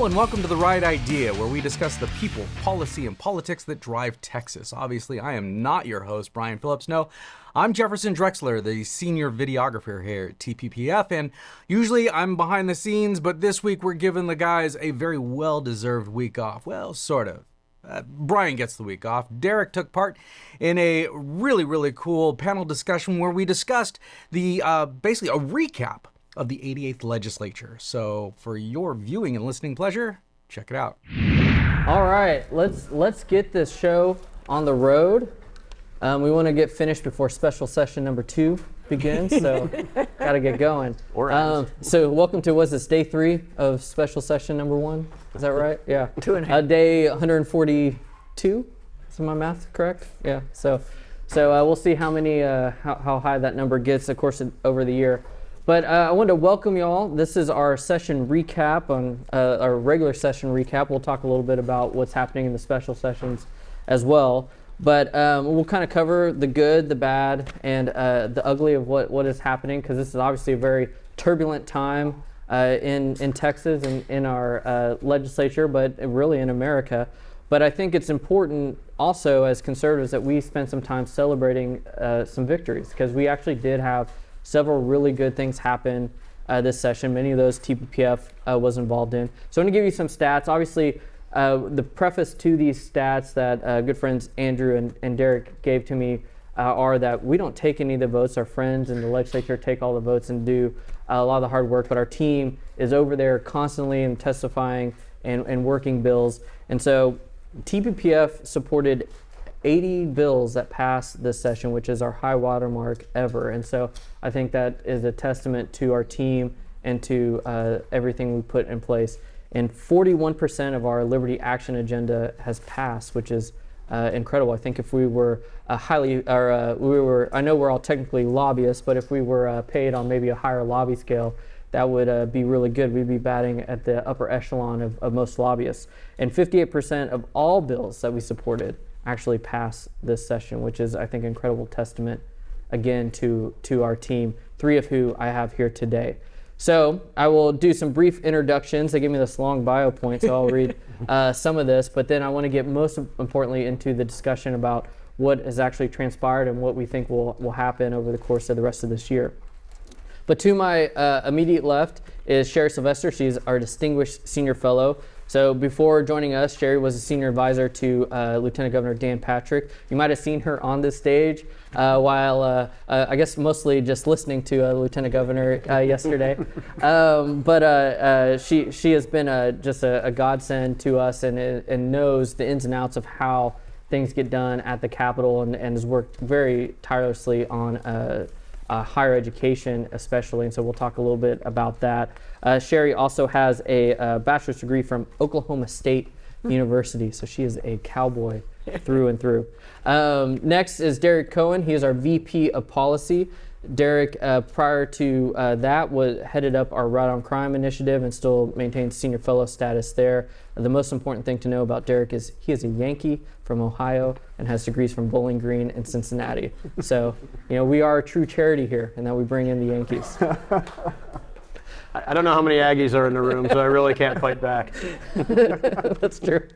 and welcome to The Right Idea, where we discuss the people, policy, and politics that drive Texas. Obviously, I am not your host, Brian Phillips. No, I'm Jefferson Drexler, the senior videographer here at TPPF, and usually I'm behind the scenes, but this week we're giving the guys a very well-deserved week off. Well, sort of. Brian gets the week off. Derek took part in a really cool panel discussion where we discussed the basically a recap of the 88th Legislature. So for your viewing and listening pleasure, check it out. All right, let's get this show on the road. We want to get finished before special session number 2 begins, so got to get going. So welcome to, what's this, day 3 of special session number 1? Is that right? Yeah. 2.5. Day 142. Is my math correct? Yeah. So we'll see how many how high that number gets, of course, over the year. But I wanted to welcome you all. This is our session recap, on our regular session recap. We'll talk a little bit about what's happening in the special sessions as well. But we'll kind of cover the good, the bad, and the ugly of what is happening, because this is obviously a very turbulent time in Texas and in our legislature, but really in America. But I think it's important also as conservatives that we spend some time celebrating some victories, because we actually did have several really good things happen this session. Many of those TPPF was involved in. So I'm going to give you some stats. Obviously, the preface to these stats that good friends Andrew and Derek gave to me are that we don't take any of the votes. Our friends in the legislature take all the votes and do a lot of the hard work, but our team is over there constantly and testifying and working bills. And so TPPF supported 80 bills that passed this session, which is our high watermark ever. And so I think that is a testament to our team and to everything we put in place. And 41% of our Liberty Action agenda has passed, which is incredible. I think if we were I know we're all technically lobbyists, but if we were paid on maybe a higher lobby scale, that would be really good. We'd be batting at the upper echelon of most lobbyists. And 58% of all bills that we supported actually passed this session, which is, I think, an incredible testament, again, to our team, 3 of who I have here today. So I will do some brief introductions. They gave me this long bio point, so I'll read some of this, but then I want to get most importantly into the discussion about what has actually transpired and what we think will happen over the course of the rest of this year. But to my immediate left is Sherry Sylvester. She's our distinguished senior fellow. So before joining us, Sherry was a senior advisor to Lieutenant Governor Dan Patrick. You might have seen her on this stage while, I guess mostly just listening to Lieutenant Governor yesterday. But she has been just a godsend to us and knows the ins and outs of how things get done at the Capitol and has worked very tirelessly on higher education especially, and so we'll talk a little bit about that. Sherry also has a bachelor's degree from Oklahoma State University, so she is a cowboy through and through. Next is Derek Cohen. He is our VP of Policy. Derek, prior to that, headed up our Right on Crime initiative and still maintains senior fellow status there. The most important thing to know about Derek is he is a Yankee from Ohio and has degrees from Bowling Green and Cincinnati. So, we are a true charity here in that we bring in the Yankees. I don't know how many Aggies are in the room, so I really can't fight back. That's true.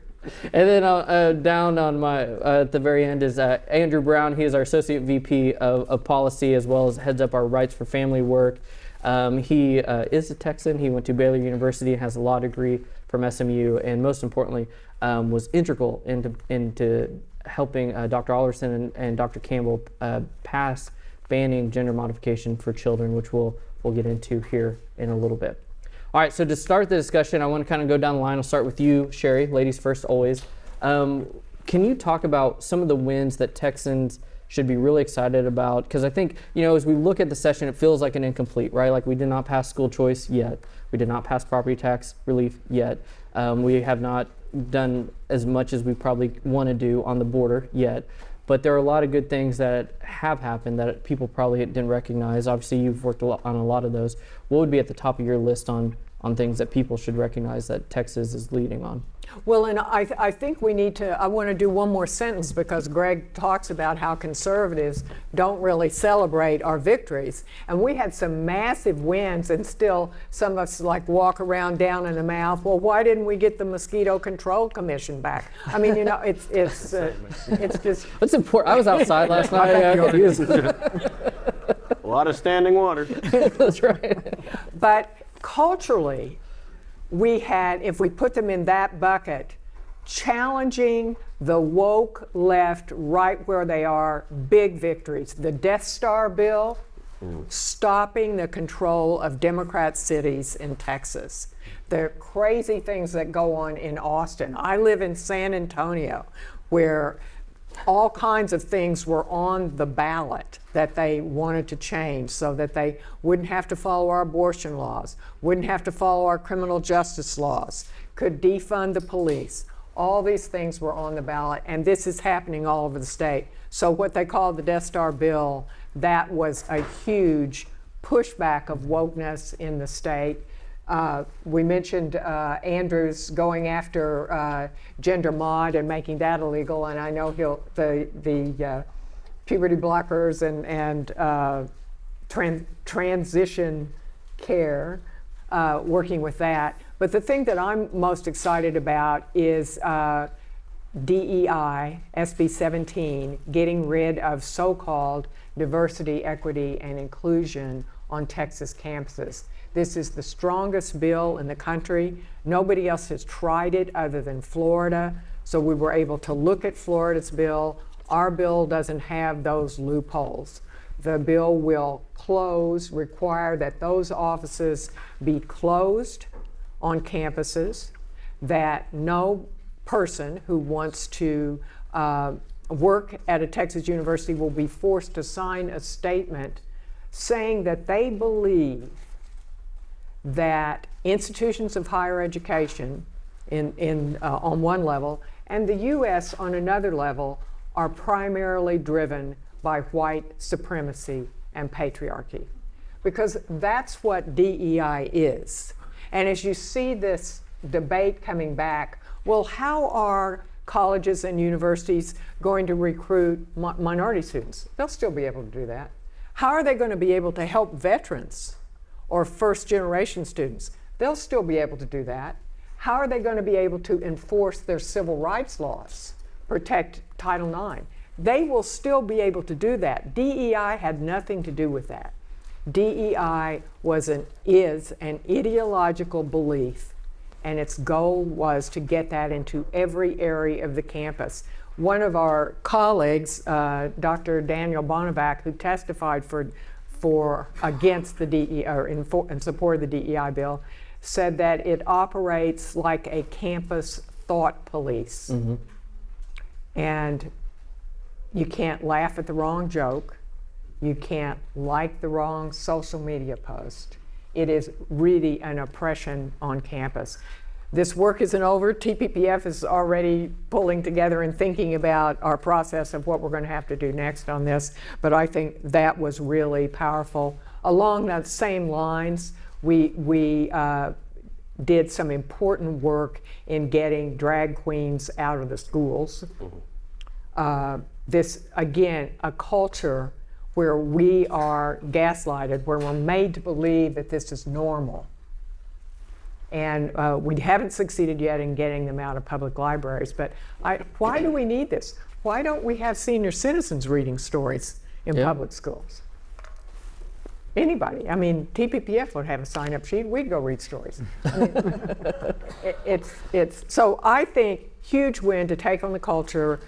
And then down on my at the very end is Andrew Brown. He is our Associate VP of Policy, as well as heads up our Rights for Family work. He is a Texan. He went to Baylor University, has a law degree from SMU, and most importantly, was integral into helping Dr. Alderson and Dr. Campbell pass banning gender modification for children, which we'll get into here in a little bit. All right, so to start the discussion, I want to kind of go down the line. I'll start with you, Sherry, ladies first always. Can you talk about some of the wins that Texans should be really excited about? Because I think, as we look at the session, it feels like an incomplete, right? Like we did not pass school choice yet. We did not pass property tax relief yet. We have not done as much as we probably want to do on the border yet. But there are a lot of good things that have happened that people probably didn't recognize. Obviously, you've worked on a lot of those. What would be at the top of your list on on things that people should recognize that Texas is leading on. Well, and I think we need to, I want to do one more sentence because Greg talks about how conservatives don't really celebrate our victories. And we had some massive wins and still some of us like walk around down in the mouth, well, why didn't we get the Mosquito Control Commission back? I mean, you know, it's just. It's important. I was outside last night. A lot of standing water. That's right. But culturally, we had, if we put them in that bucket, challenging the woke left right where they are, big victories. The Death Star bill, stopping the control of Democrat cities in Texas. The crazy things that go on in Austin. I live in San Antonio, where all kinds of things were on the ballot that they wanted to change so that they wouldn't have to follow our abortion laws, wouldn't have to follow our criminal justice laws, could defund the police. All these things were on the ballot, and this is happening all over the state. So what they call the Death Star bill, that was a huge pushback of wokeness in the state. We mentioned Andrew's going after gender mod and making that illegal, and I know the puberty blockers and transition care, working with that. But the thing that I'm most excited about is D.E.I, SB 17, getting rid of so-called diversity, equity, and inclusion on Texas campuses. This is the strongest bill in the country. Nobody else has tried it other than Florida. So we were able to look at Florida's bill. Our bill doesn't have those loopholes. The bill will require that those offices be closed on campuses, that no person who wants to work at a Texas university will be forced to sign a statement saying that they believe that institutions of higher education on one level and the U.S. on another level are primarily driven by white supremacy and patriarchy. Because that's what DEI is. And as you see this debate coming back, well, how are colleges and universities going to recruit minority students? They'll still be able to do that. How are they going to be able to help veterans or first-generation students? They'll still be able to do that. How are they going to be able to enforce their civil rights laws, protect Title IX? They will still be able to do that. DEI had nothing to do with that. DEI is an ideological belief, and its goal was to get that into every area of the campus. One of our colleagues, Dr. Daniel Bonavac, who testified against the DEI or in support of the DEI bill, said that it operates like a campus thought police. Mm-hmm. And you can't laugh at the wrong joke. You can't like the wrong social media post. It is really an oppression on campus. This work isn't over. TPPF is already pulling together and thinking about our process of what we're going to have to do next on this. But I think that was really powerful. Along those same lines, we did some important work in getting drag queens out of the schools. This, again, a culture where we are gaslighted, where we're made to believe that this is normal. And we haven't succeeded yet in getting them out of public libraries. But why do we need this? Why don't we have senior citizens reading stories in public schools? Anybody. I mean, TPPF would have a sign-up sheet. We'd go read stories. I mean, so I think huge win to take on the culture.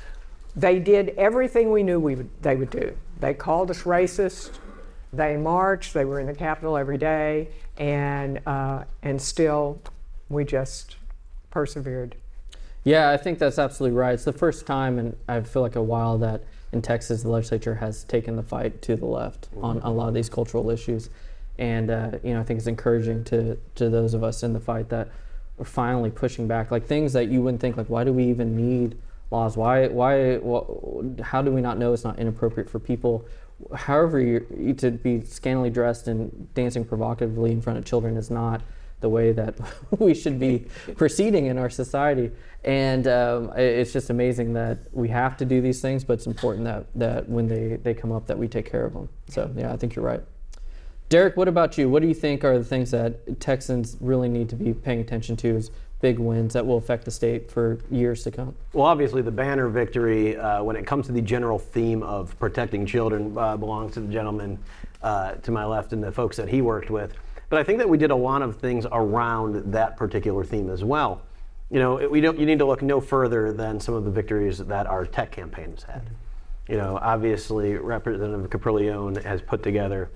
They did everything we knew they would do. They called us racist. They marched. They were in the Capitol every day, and still, we just persevered. Yeah, I think that's absolutely right. It's the first time, and I feel like a while, that in Texas the legislature has taken the fight to the left on a lot of these cultural issues, and I think it's encouraging to those of us in the fight that we're finally pushing back, like things that you wouldn't think, like why do we even need laws? How do we not know it's not inappropriate for people? However, to be scantily dressed and dancing provocatively in front of children is not the way that we should be proceeding in our society. And it's just amazing that we have to do these things, but it's important that when they come up that we take care of them. So yeah, I think you're right. Derek, what about you? What do you think are the things that Texans really need to be paying attention to as big wins that will affect the state for years to come? Well, obviously the banner victory when it comes to the general theme of protecting children belongs to the gentleman to my left and the folks that he worked with. But I think that we did a lot of things around that particular theme as well. You know, you need to look no further than some of the victories that our tech campaigns had. You know, obviously Representative Capriglione has put together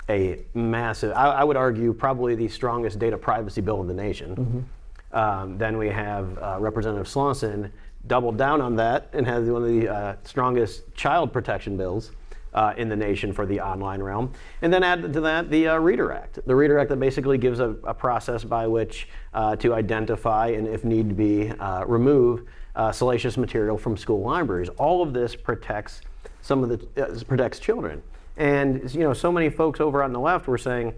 a massive, I would argue, probably the strongest data privacy bill in the nation. Then we have Representative Slauson doubled down on that and has one of the strongest child protection bills in the nation for the online realm. And then add to that the Reader Act. The Reader Act that basically gives a process by which to identify and, if need be, remove salacious material from school libraries. All of this protects protects children. And you know, so many folks over on the left were saying,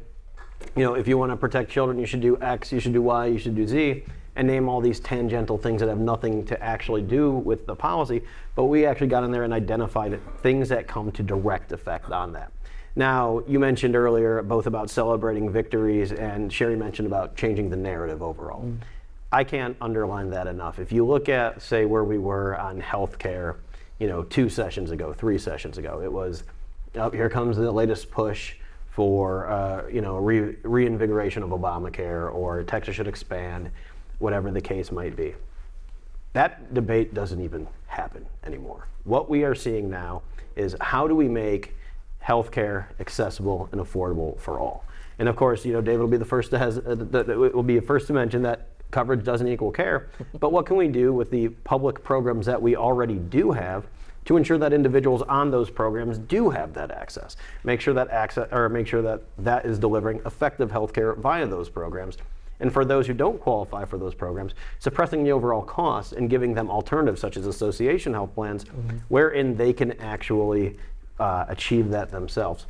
you know, if you want to protect children, you should do X, you should do Y, you should do Z, and name all these tangential things that have nothing to actually do with the policy. But we actually got in there and identified things that come to direct effect on that. Now, you mentioned earlier both about celebrating victories, and Sherry mentioned about changing the narrative overall. I can't underline that enough. If you look at, say, where we were on healthcare, you know, 2 sessions ago, 3 sessions ago, it was, oh, here comes the latest push for you know, reinvigoration of Obamacare, or Texas should expand, whatever the case might be. That debate doesn't even happen anymore. What we are seeing now is, how do we make healthcare accessible and affordable for all? And of course, you know, David will be the first to mention that coverage doesn't equal care. But what can we do with the public programs that we already do have to ensure that individuals on those programs do have that access? Make sure that that is delivering effective healthcare via those programs. And for those who don't qualify for those programs, suppressing the overall costs and giving them alternatives such as association health plans, wherein they can actually achieve that themselves.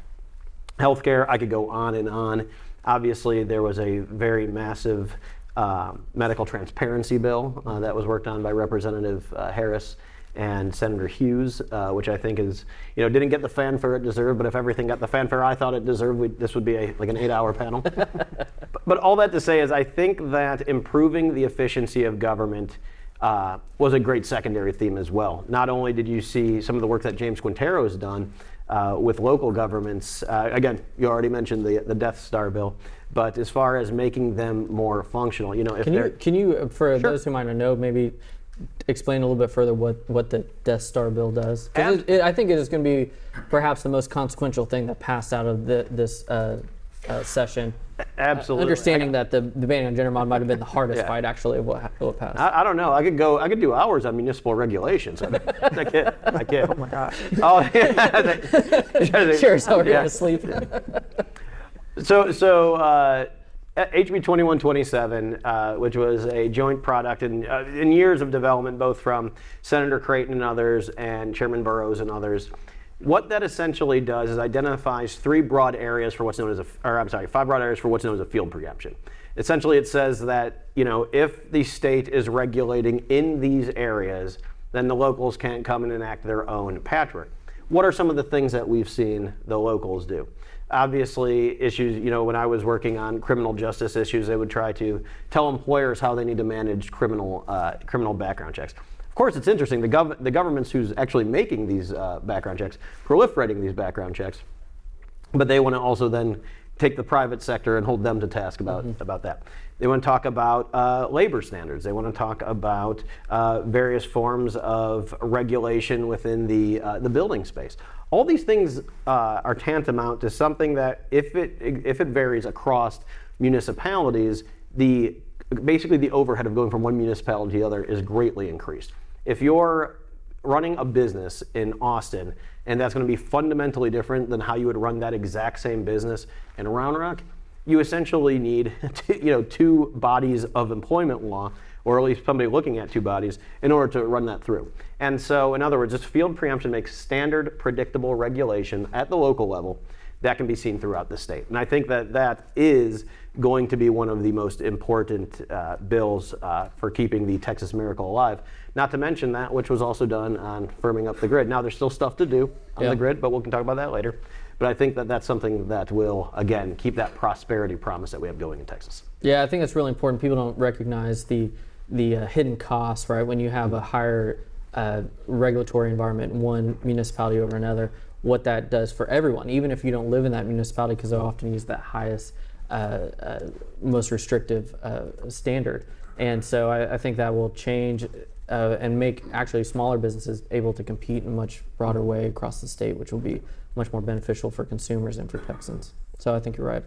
Healthcare, I could go on and on. Obviously, there was a very massive medical transparency bill that was worked on by Representative Harris and Senator Hughes, which I think is, you know, didn't get the fanfare it deserved, but if everything got the fanfare I thought it deserved, this would be like an 8-hour panel. But all that to say is, I think that improving the efficiency of government was a great secondary theme as well. Not only did you see some of the work that James Quintero has done with local governments, again, you already mentioned the Death Star bill, but as far as making them more functional, you know, if can you for Sure. those who might not know, maybe explain a little bit further what the Death Star bill does? 'Cause I think it is going to be perhaps the most consequential thing that passed out of this session. Absolutely. Understanding that the banning on gender mod might have been the hardest fight actually of what passed. I don't know. I could do hours on municipal regulations. I kid. Oh my gosh. Oh yeah. Sure, so we're going to sleep. So HB 2127, which was a joint product in years of development, both from Senator Creighton and others, and Chairman Burrows and others. What that essentially does is identifies 5 broad areas for what's known as a field preemption. Essentially, it says that, you know, if the state is regulating in these areas, then the locals can't come and enact their own patchwork. What are some of the things that we've seen the locals do? Obviously, issues, you know, when I was working on criminal justice issues, they would try to tell employers how they need to manage criminal background checks. Of course, it's interesting, the government's who's actually making these background checks, proliferating these background checks, but they want to also then take the private sector and hold them to task about that. They want to talk about labor standards. They want to talk about various forms of regulation within the building space. All these things are tantamount to something that, if it varies across municipalities, basically the overhead of going from one municipality to the other is greatly increased. If you're running a business in Austin, and that's going to be fundamentally different than how you would run that exact same business in Round Rock, you essentially need 2 bodies of employment law, or at least somebody looking at 2 bodies, in order to run that through. And so, in other words, this field preemption makes standard, predictable regulation at the local level that can be seen throughout the state. And I think that that is going to be one of the most important bills for keeping the Texas miracle alive. Not to mention that which was also done on firming up the grid. Now there's still stuff to do on the grid, but we can talk about that later. But I think that that's something that will, again, keep that prosperity promise that we have going in Texas. Yeah, I think that's really important. People don't recognize the hidden costs, right? When you have a higher regulatory environment in one municipality over another, what that does for everyone, even if you don't live in that municipality, because they often use that highest, most restrictive standard. And so I think that will change and make actually smaller businesses able to compete in a much broader way across the state, which will be much more beneficial for consumers and for Texans. So I think you're right.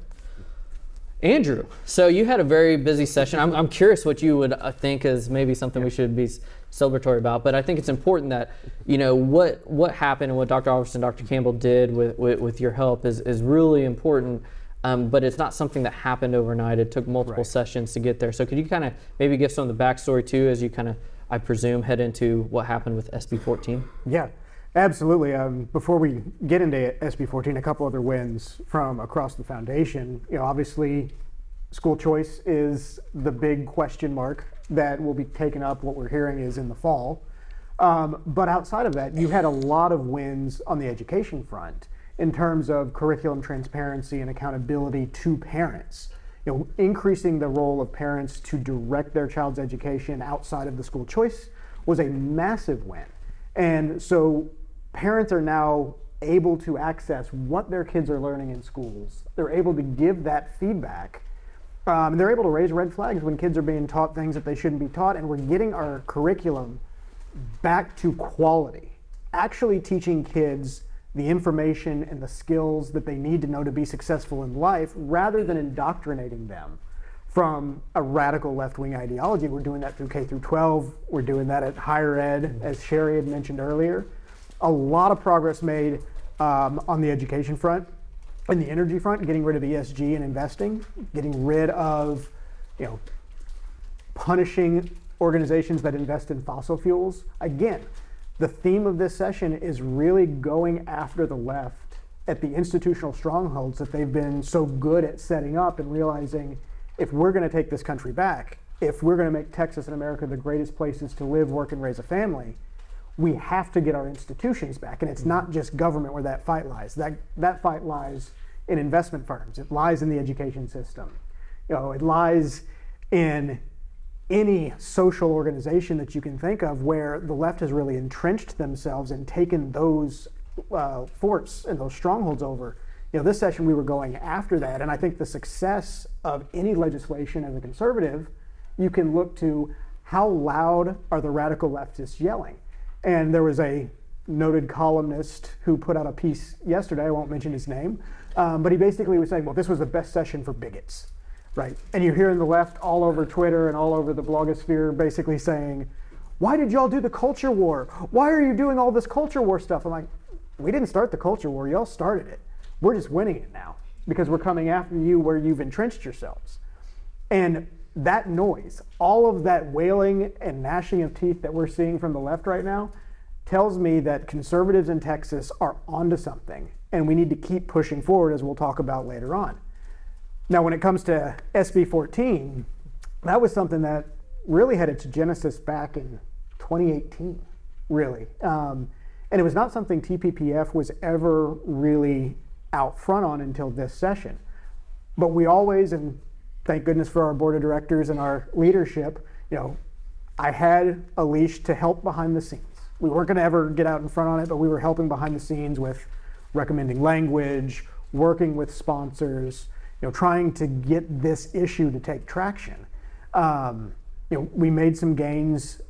Andrew, so you had a very busy session. I'm curious what you would think is maybe something we should be celebratory about, but I think it's important that, you know, what happened and what Dr. Alverson and Dr. Campbell did with your help is really important, but it's not something that happened overnight. It took multiple sessions to get there. So could you kind of maybe give some of the backstory too, as you kind of, I presume, head into what happened with SB 14? Yeah. Absolutely. Before we get into SB 14, a couple other wins from across the foundation. You know, obviously, school choice is the big question mark that will be taken up. What we're hearing is in the fall. But outside of that, you had a lot of wins on the education front in terms of curriculum transparency and accountability to parents. You know, increasing the role of parents to direct their child's education outside of the school choice was a massive win. And so parents are now able to access what their kids are learning in schools. They're able to give that feedback. They're able to raise red flags when kids are being taught things that they shouldn't be taught, and we're getting our curriculum back to quality. Actually teaching kids the information and the skills that they need to know to be successful in life, rather than indoctrinating them from a radical left-wing ideology. We're doing that through K through 12. We're doing that at higher ed, as Sherry had mentioned earlier. A lot of progress made on the education front and the energy front, getting rid of ESG and investing, getting rid of, you know, punishing organizations that invest in fossil fuels. Again, the theme of this session is really going after the left at the institutional strongholds that they've been so good at setting up, and realizing if we're going to take this country back, if we're going to make Texas and America the greatest places to live, work, and raise a family, we have to get our institutions back. And it's not just government where that fight lies. That fight lies in investment firms. It lies in the education system. You know, it lies in any social organization that you can think of where the left has really entrenched themselves and taken those forts and those strongholds over. You know, this session we were going after that, and I think the success of any legislation as a conservative, you can look to how loud are the radical leftists yelling. And there was a noted columnist who put out a piece yesterday, I won't mention his name, but he basically was saying, well, this was the best session for bigots, right? And you're hearing the left all over Twitter and all over the blogosphere basically saying, why did y'all do the culture war? Why are you doing all this culture war stuff? I'm like, we didn't start the culture war, y'all started it. We're just winning it now because we're coming after you where you've entrenched yourselves. And that noise, all of that wailing and gnashing of teeth that we're seeing from the left right now, tells me that conservatives in Texas are onto something, and we need to keep pushing forward, as we'll talk about later on. Now, when it comes to SB 14, that was something that really had its genesis back in 2018, really. And it was not something TPPF was ever really out front on until this session. But we always, and thank goodness for our board of directors and our leadership, you know, I had a leash to help behind the scenes. We weren't going to ever get out in front on it, but we were helping behind the scenes with recommending language, working with sponsors, you know, trying to get this issue to take traction. You know, we made some gains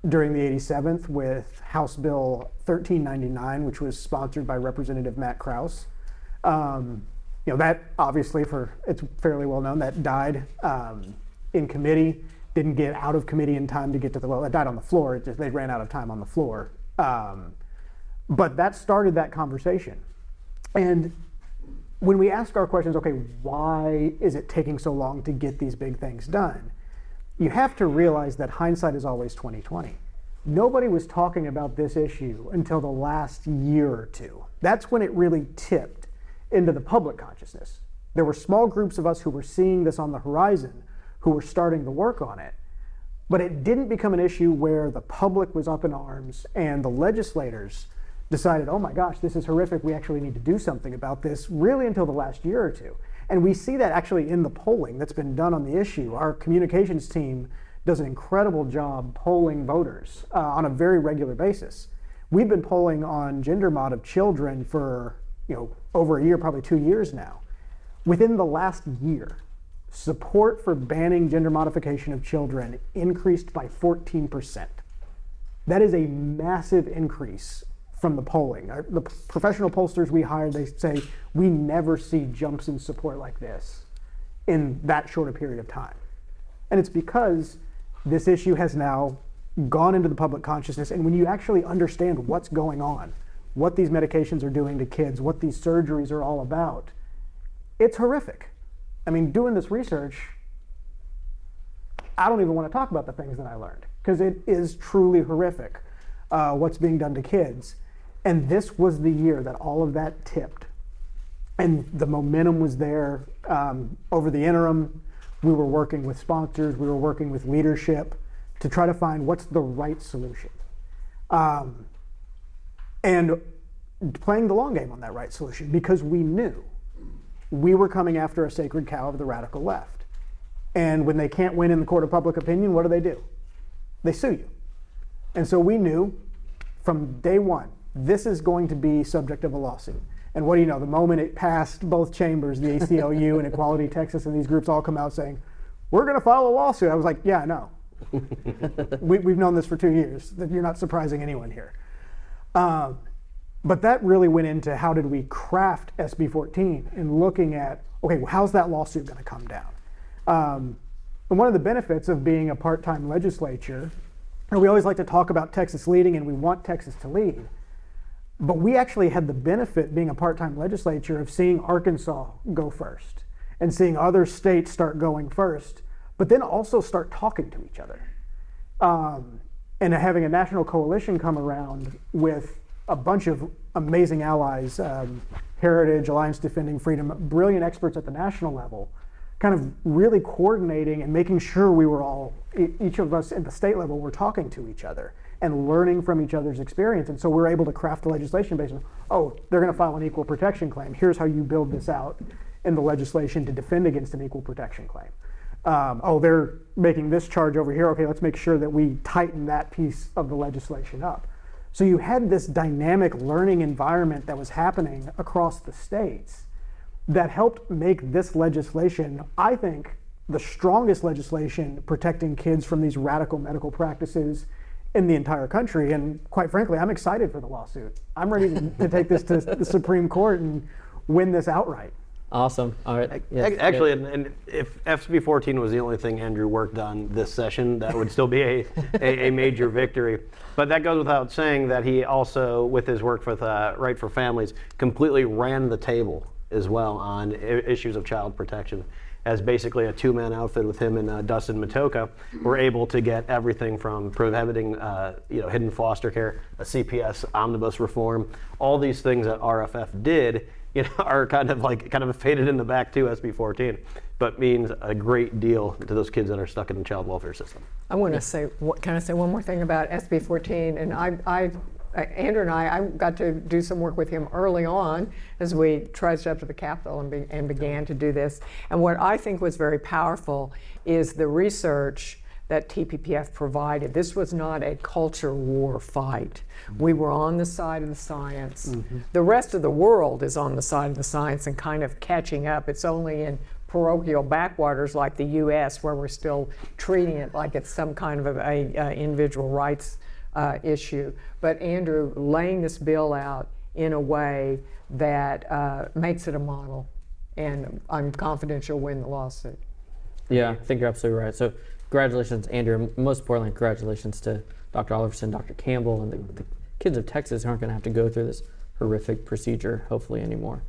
during the 87th with House Bill 1399, which was sponsored by Representative Matt Krause. You know, that obviously, it's fairly well known, that died in committee, didn't get out of committee in time to get to it died on the floor, it just, they ran out of time on the floor. But that started that conversation. And when we ask our questions, okay, why is it taking so long to get these big things done? You have to realize that hindsight is always 20/20. Nobody was talking about this issue until the last year or two. That's when it really tipped. into the public consciousness. There were small groups of us who were seeing this on the horizon, who were starting to work on it. But it didn't become an issue where the public was up in arms and the legislators decided, oh my gosh, this is horrific, we actually need to do something about this, really until the last year or two. And we see that actually in the polling that's been done on the issue. Our communications team does an incredible job polling voters on a very regular basis. We've been polling on gender mod of children for over a year, probably 2 years now. Within the last year, support for banning gender modification of children increased by 14%. That is a massive increase from the polling. The professional pollsters we hired, they say, we never see jumps in support like this in that short a period of time. And it's because this issue has now gone into the public consciousness, and when you actually understand what's going on, what these medications are doing to kids, what these surgeries are all about, it's horrific. I mean, doing this research, I don't even want to talk about the things that I learned, because it is truly horrific what's being done to kids. And this was the year that all of that tipped. And the momentum was there. Over the interim, we were working with sponsors, we were working with leadership to try to find what's the right solution. And playing the long game on that right solution, because we knew we were coming after a sacred cow of the radical left. And when they can't win in the court of public opinion, what do? They sue you. And so we knew from day one, this is going to be subject of a lawsuit. And what do you know, the moment it passed both chambers, the ACLU and Equality Texas, and these groups all come out saying, we're going to file a lawsuit. I was like, yeah, I know. We've known this for 2 years, that you're not surprising anyone here. But that really went into how did we craft SB 14 and looking at, okay, well, how's that lawsuit going to come down? And one of the benefits of being a part-time legislature, and we always like to talk about Texas leading and we want Texas to lead, but we actually had the benefit being a part-time legislature of seeing Arkansas go first and seeing other states start going first, but then also start talking to each other. And having a national coalition come around with a bunch of amazing allies, Heritage, Alliance Defending Freedom, brilliant experts at the national level, kind of really coordinating and making sure we were all, each of us at the state level, were talking to each other and learning from each other's experience. And so we're able to craft the legislation based on, oh, they're going to file an equal protection claim. Here's how you build this out in the legislation to defend against an equal protection claim. Oh, they're making this charge over here. Okay, let's make sure that we tighten that piece of the legislation up. So you had this dynamic learning environment that was happening across the states that helped make this legislation, I think, the strongest legislation protecting kids from these radical medical practices in the entire country. And quite frankly, I'm excited for the lawsuit. I'm ready to take this to the Supreme Court and win this outright. Awesome. All right. Yes. Actually, and if SB 14 was the only thing Andrew worked on this session, that would still be a major victory. But that goes without saying that he also, with his work with Right for Families, completely ran the table as well on issues of child protection. As basically a two-man outfit with him and Dustin Matoka, we're able to get everything from prohibiting hidden foster care, a CPS omnibus reform, all these things that RFF did are kind of faded in the back to SB 14, but means a great deal to those kids that are stuck in the child welfare system. I want to say, can I say one more thing about SB 14? And Andrew and I got to do some work with him early on as we trudged up to the Capitol and began to do this. And what I think was very powerful is the research that TPPF provided. This was not a culture war fight. We were on the side of the science. Mm-hmm. The rest of the world is on the side of the science and kind of catching up. It's only in parochial backwaters like the US where we're still treating it like it's some kind of a individual rights issue. But Andrew laying this bill out in a way that makes it a model, and I'm confident you'll win the lawsuit. Yeah, I think you're absolutely right. So congratulations, Andrew, and most importantly, congratulations to Dr. Oliverson, Dr. Campbell, and the kids of Texas who aren't going to have to go through this horrific procedure, hopefully, anymore.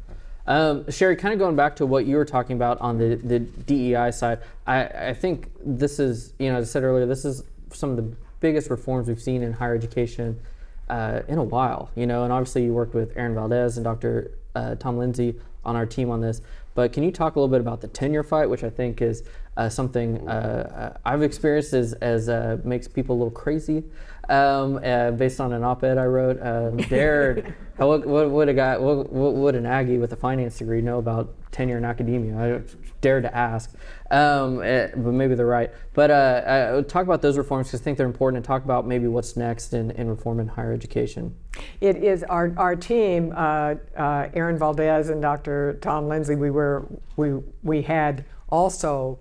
Sherry, kind of going back to what you were talking about on the DEI side, I think this is, as I said earlier, this is some of the biggest reforms we've seen in higher education in a while, and obviously you worked with Aaron Valdez and Dr. Tom Lindsay on our team on this. But can you talk a little bit about the tenure fight, which I think is something I've experienced as makes people a little crazy, based on an op-ed I wrote. What would an Aggie with a finance degree know about tenure in academia? I dared to ask, but maybe they're right. But talk about those reforms, because I think they're important, and talk about maybe what's next in reform in higher education. It is our team, Aaron Valdez and Dr. Tom Lindsay. We had also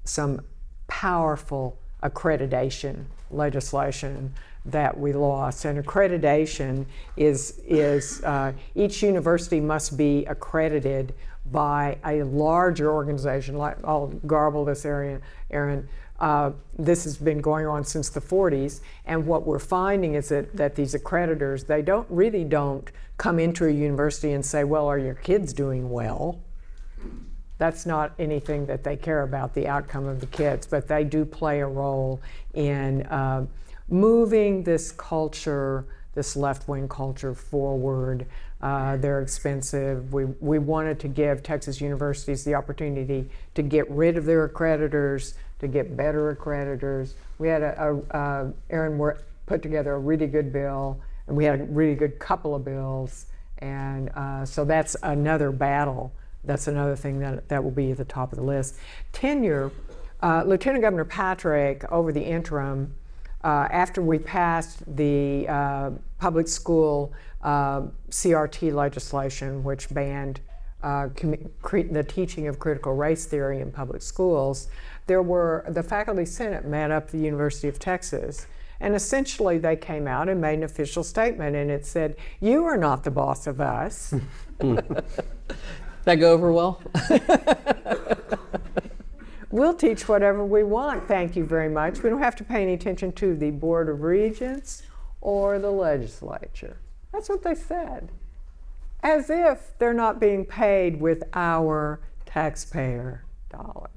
some powerful accreditation legislation that we lost. And accreditation is each university must be accredited by a larger organization. Like, I'll garble this area, Aaron. This has been going on since the 40s, and what we're finding is that these accreditors, they don't come into a university and say, well, are your kids doing well? That's not anything that they care about, the outcome of the kids, but they do play a role in moving this culture, this left-wing culture forward. They're expensive. We wanted to give Texas universities the opportunity to get rid of their accreditors, to get better accreditors. We had Aaron put together a really good bill, and we had a really good couple of bills, and so that's another battle. That's another thing that will be at the top of the list. Tenure, Lieutenant Governor Patrick, over the interim, after we passed the public school CRT legislation, which banned the teaching of critical race theory in public schools, the Faculty Senate met up at the University of Texas, and essentially they came out and made an official statement, and it said, you are not the boss of us. That go over well? We'll teach whatever we want, thank you very much. We don't have to pay any attention to the Board of Regents or the legislature. That's what they said. As if they're not being paid with our taxpayer dollars.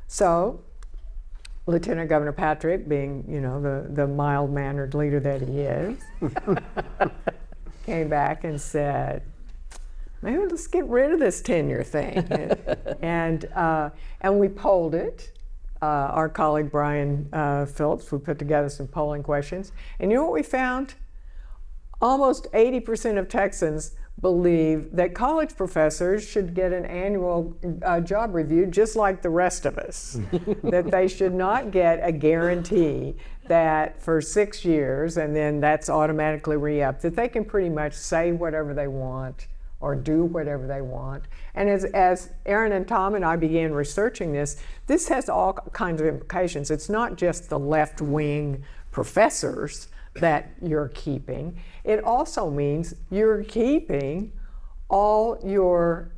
So, Lieutenant Governor Patrick, being, the mild-mannered leader that he is, came back and said, maybe let's get rid of this tenure thing. and we polled it. Our colleague Brian Phillips, we put together some polling questions. And you know what we found? Almost 80% of Texans believe that college professors should get an annual job review just like the rest of us. That they should not get a guarantee that for 6 years and then that's automatically re-upped, that they can pretty much say whatever they want or do whatever they want. And as Aaron and Tom and I began researching this has all kinds of implications. It's not just the left-wing professors that you're keeping. It also means you're keeping all your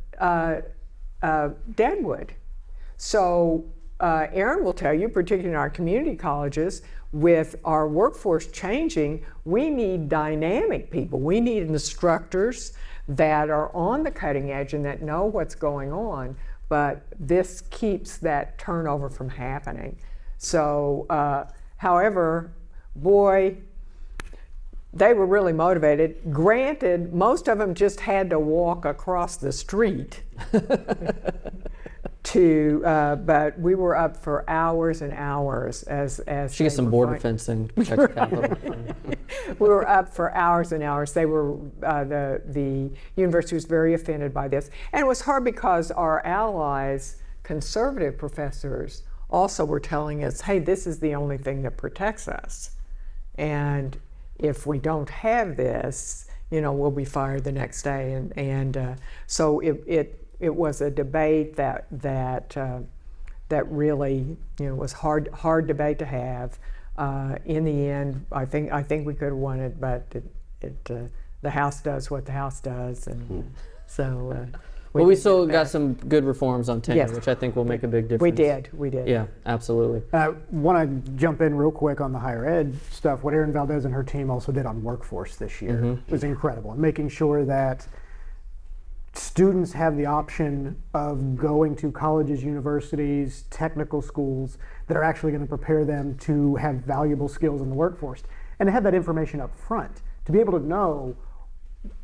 deadwood. So Aaron will tell you, particularly in our community colleges, with our workforce changing, we need dynamic people. We need instructors that are on the cutting edge and that know what's going on, but this keeps that turnover from happening. So, however, boy, they were really motivated. Granted, most of them just had to walk across the street but we were up for hours and hours as she gets some border fencing. Protect the Capitol. We were up for hours and hours. They were the university was very offended by this, and it was hard because our allies, conservative professors, also were telling us, "Hey, this is the only thing that protects us, and if we don't have this, we'll be fired the next day." And so it was a debate that really was hard debate to have. In the end, I think we could have won it, but the House does what the House does, and so. Well, we still got some good reforms on tenure, Yes. which I think will make a big difference. We did. Yeah, absolutely. I want to jump in real quick on the higher ed stuff. What Erin Valdez and her team also did on workforce this year was incredible, and making sure that students have the option of going to colleges, universities, technical schools that are actually going to prepare them to have valuable skills in the workforce, and to have that information up front, to be able to know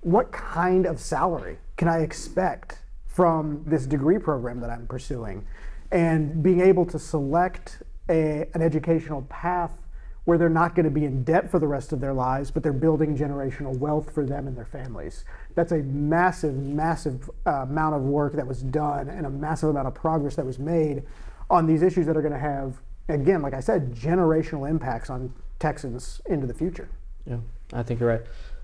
what kind of salary can I expect from this degree program that I'm pursuing? And being able to select an educational path where they're not going to be in debt for the rest of their lives, but they're building generational wealth for them and their families. That's a massive, massive amount of work that was done and a massive amount of progress that was made on these issues that are going to have, again, like I said, generational impacts on Texans into the future. Yeah, I think you're right.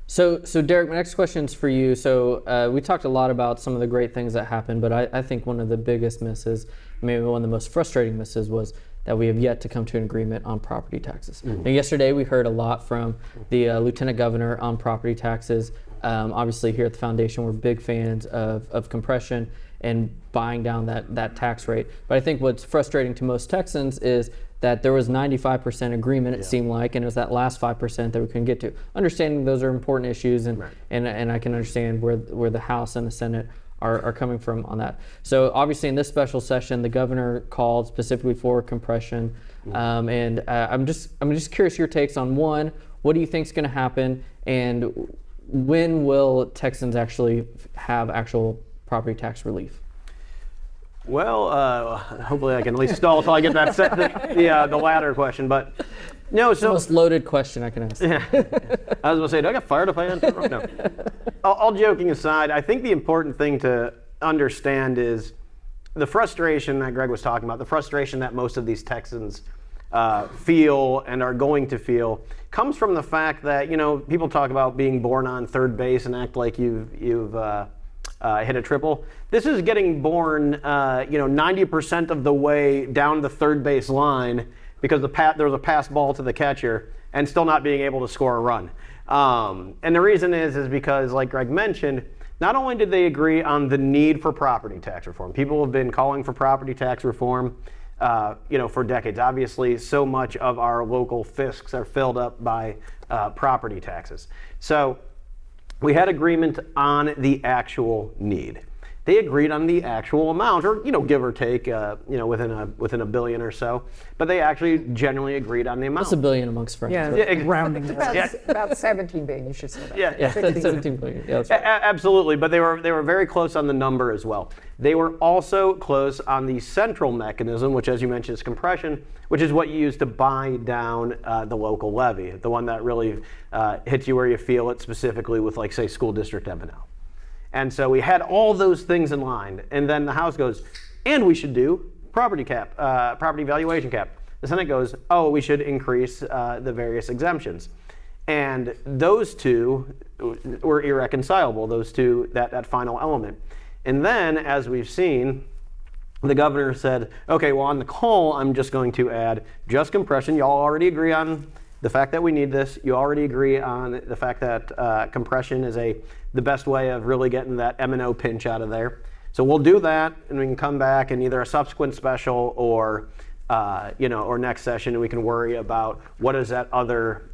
So Derek, my next question is for you. So we talked a lot about some of the great things that happened, but I think one of the biggest misses, maybe one of the most frustrating misses, was that we have yet to come to an agreement on property taxes. Now, yesterday we heard a lot from the Lieutenant Governor on property taxes. Obviously here at the Foundation, we're big fans of compression and buying down that tax rate. But I think what's frustrating to most Texans is that there was 95% agreement, it seemed like, and it was that last 5% that we couldn't get to. Understanding those are important issues, and I can understand where the House and the Senate are coming from on that. So obviously in this special session, the governor called specifically for compression, and I'm just curious your takes on, one, what do you think is going to happen, and when will Texans actually have actual property tax relief? Well, hopefully I can at least stall until I get that the latter question. But no, It's the most loaded question I can ask. I was going to say, do I get fired if I answer? No. All joking aside, I think the important thing to understand is the frustration that Greg was talking about, the frustration that most of these Texans feel and are going to feel, comes from the fact that, people talk about being born on third base and act like you've hit a triple. This is getting born, 90% of the way down the third base line because there was a pass ball to the catcher and still not being able to score a run. And the reason is because, like Greg mentioned, not only did they agree on the need for property tax reform. People have been calling for property tax reform, for decades. Obviously, so much of our local fiscs are filled up by property taxes. So we had agreement on the actual need. They agreed on the actual amount, or give or take, within a billion or so. But they actually generally agreed on the amount. What's a billion amongst friends? Yeah, Rounding. about 17 billion, you should say that. Yeah, 17 billion. Yeah, that's right. Absolutely, but they were very close on the number as well. They were also close on the central mechanism, which, as you mentioned, is compression, which is what you use to buy down the local levy, the one that really hits you where you feel it, specifically with, like, say, school district M&O. And so we had all those things in line, and then the House goes, and we should do property valuation cap. The Senate goes, oh, we should increase the various exemptions. And those two were irreconcilable, that final element. And then, as we've seen, the governor said, okay, well, on the call, I'm just going to add just compression. Y'all already agree on the fact that we need this. You already agree on the fact that compression is the best way of really getting that M&O pinch out of there. So we'll do that, and we can come back in either a subsequent special or next session, and we can worry about what does that other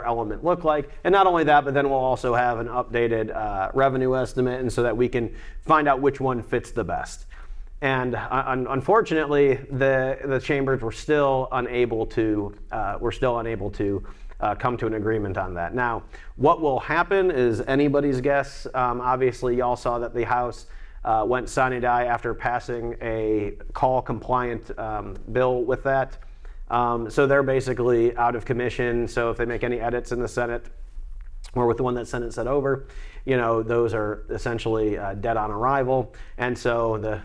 element look like. And not only that, but then we'll also have an updated revenue estimate, and so that we can find out which one fits the best. And unfortunately, the chambers were still unable to come to an agreement on that. Now, what will happen is anybody's guess. Obviously, y'all saw that the House went sine die after passing a call-compliant bill with that. So they're basically out of commission. So if they make any edits in the Senate or with the one that Senate sent over, those are essentially dead on arrival. And so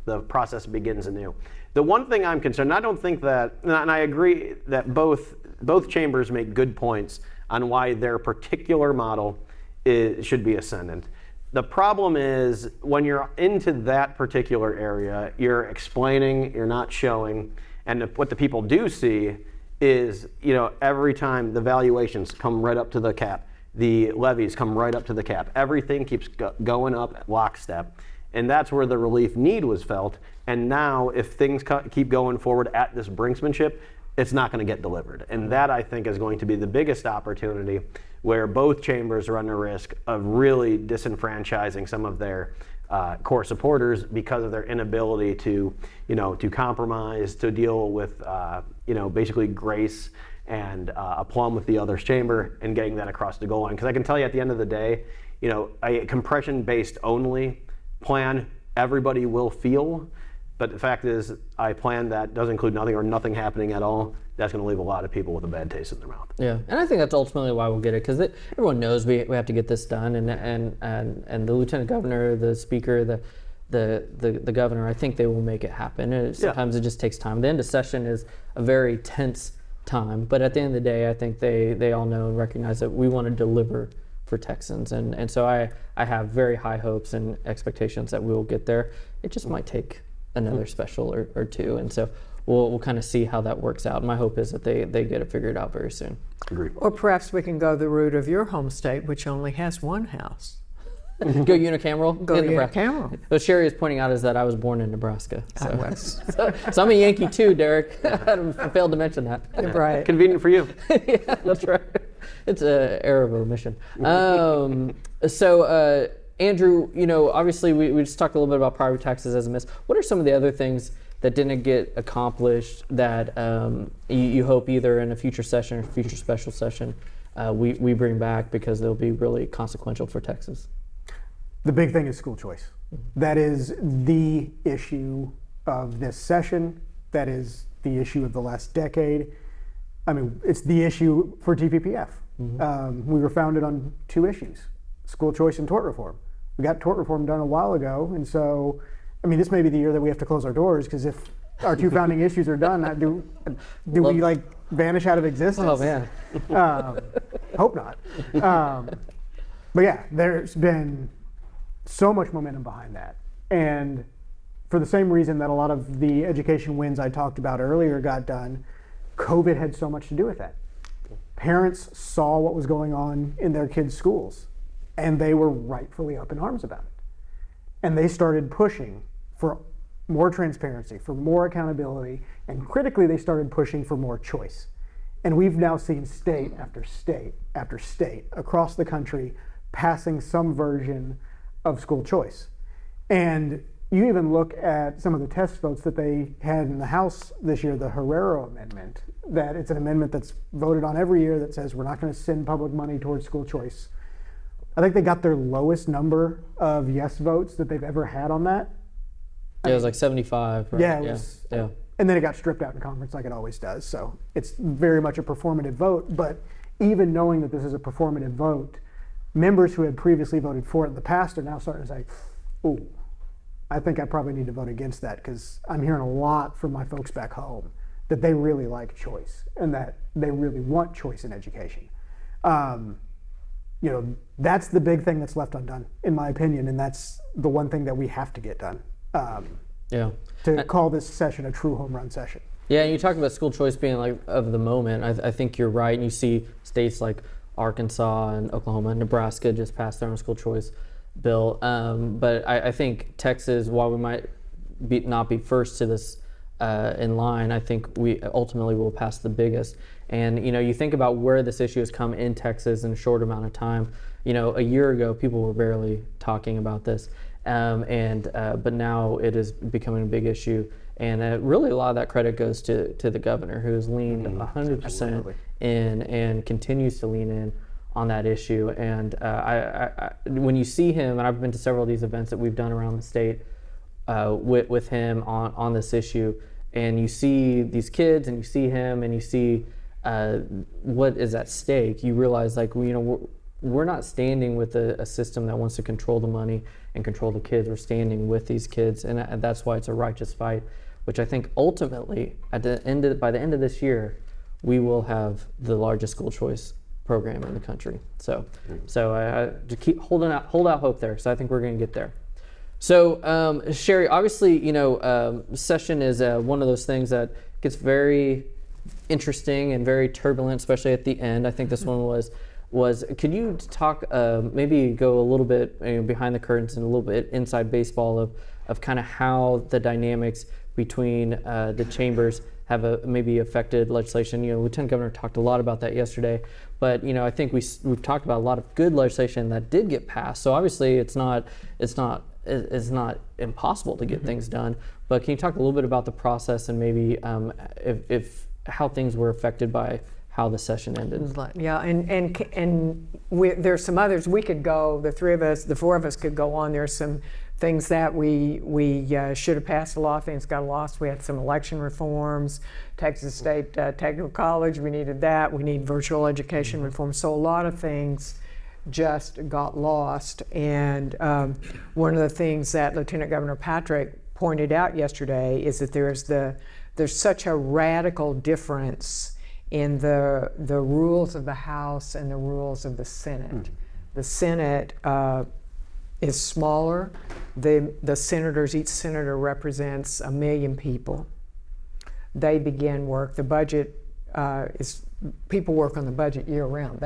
the process begins anew. The one thing I'm concerned, I don't think that, and I agree that both chambers make good points on why their particular model should be ascendant. The problem is when you're into that particular area, you're explaining, you're not showing, and what the people do see is, every time the valuations come right up to the cap, the levies come right up to the cap, everything keeps going up at lockstep. And that's where the relief need was felt. And now, if things keep going forward at this brinksmanship, it's not going to get delivered. And that, I think, is going to be the biggest opportunity where both chambers run the risk of really disenfranchising some of their core supporters because of their inability to compromise, to deal with, basically grace and aplomb with the other chamber and getting that across the goal line. Because I can tell you at the end of the day, a compression-based only plan, everybody will feel. But the fact is, a plan that does include nothing or nothing happening at all, that's going to leave a lot of people with a bad taste in their mouth. Yeah, and I think that's ultimately why we'll get it, because everyone knows we have to get this done, and the lieutenant governor, the speaker, the governor, I think they will make it happen. And sometimes it just takes time. The end of session is a very tense time, but at the end of the day, I think they all know and recognize that we want to deliver for Texans, and so I have very high hopes and expectations that we will get there. It just might take another special or two, and so we'll kind of see how that works out. My hope is that they get it figured out very soon. Agreed. Or perhaps we can go the route of your home state, which only has one house. Go unicameral. Go in Nebraska. unicameral. What Sherry is pointing out is that I was born in Nebraska. I So, was. so I'm a Yankee too, Derek. I failed to mention that. Right. Convenient for you. Yeah, that's right. It's an error of omission. So Andrew, obviously we just talked a little bit about property taxes as a miss. What are some of the other things that didn't get accomplished that you hope either in a future session or future special session we bring back because they'll be really consequential for Texas? The big thing is school choice. That is the issue of this session. That is the issue of the last decade. I mean, it's the issue for TPPF. We were founded on two issues: school choice and tort reform. We got tort reform done a while ago, and so, I mean, this may be the year that we have to close our doors, because if our two founding issues are done, do we like vanish out of existence? Oh man. Hope not. But yeah, there's been so much momentum behind that. And for the same reason that a lot of the education wins I talked about earlier got done, COVID had so much to do with that. Parents saw what was going on in their kids' schools, and they were rightfully up in arms about it. And they started pushing for more transparency, for more accountability, and critically, they started pushing for more choice. And we've now seen state after state after state across the country passing some version of school choice. And you even look at some of the test votes that they had in the House this year, the Herrero Amendment, that it's an amendment that's voted on every year that says we're not going to send public money towards school choice. I think they got their lowest number of yes votes that they've ever had on that. Yeah, it was like 75. Right? Yeah, it was. Yeah. And then it got stripped out in conference like it always does. So it's very much a performative vote. But even knowing that this is a performative vote, members who had previously voted for it in the past are now starting to say, ooh, I think I probably need to vote against that, because I'm hearing a lot from my folks back home that they really like choice and that they really want choice in education. That's the big thing that's left undone, in my opinion, and that's the one thing that we have to get done to call this session a true home run session. Yeah, and you talk about school choice being like of the moment. I think you're right, and you see states like Arkansas and Oklahoma, Nebraska just passed their own school choice bill. But I think Texas, while we might not be first to this in line, I think we ultimately will pass the biggest. And you think about where this issue has come in Texas in a short amount of time. A year ago, people were barely talking about this, but now it is becoming a big issue. And really, a lot of that credit goes to the governor, who has leaned 100% in and continues to lean in on that issue. And when you see him, and I've been to several of these events that we've done around the state with him on this issue, and you see these kids, and you see him, and you see what is at stake, you realize, like, we're not standing with a system that wants to control the money and control the kids. We're standing with these kids, and that's why it's a righteous fight, which I think ultimately, by the end of this year, we will have the largest school choice program in the country. So I to keep hold out hope there. So I think we're going to get there. So Sherry, obviously, session is one of those things that gets very interesting and very turbulent, especially at the end. I think this one was. Could you talk, maybe go a little bit behind the curtains and a little bit inside baseball of kind of how the dynamics between the chambers have maybe affected legislation? Lieutenant Governor talked a lot about that yesterday, but I think we've talked about a lot of good legislation that did get passed. So obviously it's not impossible to get things done. But can you talk a little bit about the process and maybe if how things were affected by how the session ended. Yeah, and there's some others we could go. The four of us could go on. There's some things that we should have passed. A lot of things got lost. We had some election reforms, Texas State Technical College. We needed that. We need virtual education reform. So a lot of things just got lost. And one of the things that Lieutenant Governor Patrick pointed out yesterday is that there's such a radical difference in the rules of the House and the rules of the Senate. The Senate is smaller. The senators, each senator represents 1 million people. They begin work. The budget people work on the budget year round.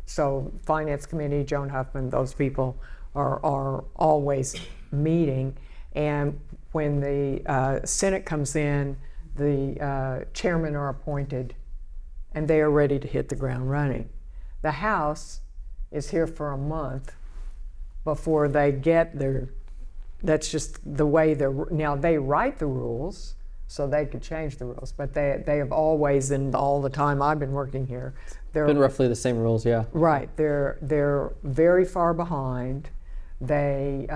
So Finance Committee, Joan Huffman, those people are always meeting. And when the Senate comes in, the chairmen are appointed and they are ready to hit the ground running. The House is here for a month before they get that's just the way now they write the rules, so they could change the rules, but they have always, in all the time I've been working here, they're Been roughly the same rules, yeah. right. They're very far behind. They